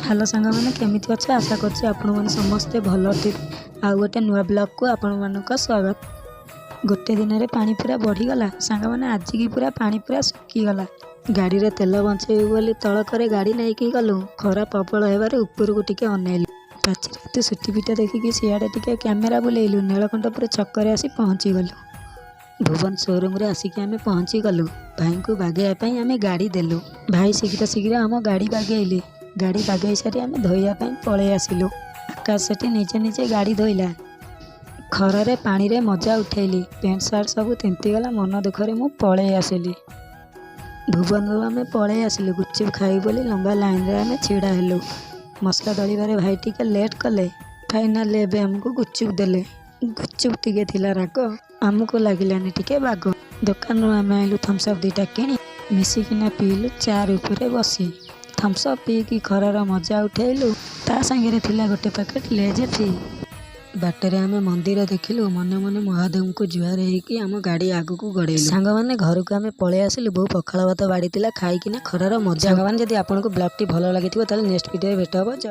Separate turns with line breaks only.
Hello सांग मैंने केमी अच्छे आशा करछि आपण मैंने समस्ते भल थे। आउ गोटे नुआ ब्लॉग को आपण मानक स्वागत। गोटे दिन में पानी पूरा बढ़ीगला सांग मैंने आज की पूरा पानी पूरा सुखीगला। गाड़ी रे तेल बंचेबू बोली तड़क गाड़ी नहीं गलु खरा प्रबल होबार उपरକୁ टिके अनेलु पाचेरी तू सुटी पिटा देखिकी सियाड़े टिके कैमेरा बुलेलु नीलकंठपुर छकरे आसी पहुँची गलु। भुवन शोरूम रे आसिक आमे पहुँची गलु। भाई को बागेया आमे गाड़ी देलु। भाई शीघ्र शीघ्र आम गाड़ी बागेइले। गाड़ी बागेई सारी आमे धोइया पळे आसिलु। आकाश सेठी निजे निजे गाड़ी धोइला। खरारे पानी रे मजा उठेली। पेंट सार्ट सब तिंतीगला मन दुखरे मु पळे आसिली। भुवन आमे पळे आसिलु। गुपचुप खाई बोली लंबा लाइन रे आमे छिड़ा हेलु। मसला दलिबारे भाई टिके लेट कले। फाइनाल एबे हमको गुपचुप देले। गुपचुप टिके थिला राग आमको लागिलानी टिके बाग। दुकान रो आमे आइलु थम्स अप दुईटा किनी मिसिकिना पीलु चार उपरे बसी। थम्स अप पीकी खरार मजा उठेलु। ता संगे थिला गोटे पैकेट लेज फ्री। बाटरे आमे मंदिर देखिलु। मने मने महादेव को जुहार हेकी आम गाड़ी आगु को गड़ेलु। सांग माने घर को आमे पळे आसिलु। बहु पखाळ भात बाड़ी तिला खाई किना खरार मजा। सांग माने जदि आपनको ब्लॉग टी भलो लागिथिबो ताले नेक्स्ट वीडियो भेट हबो।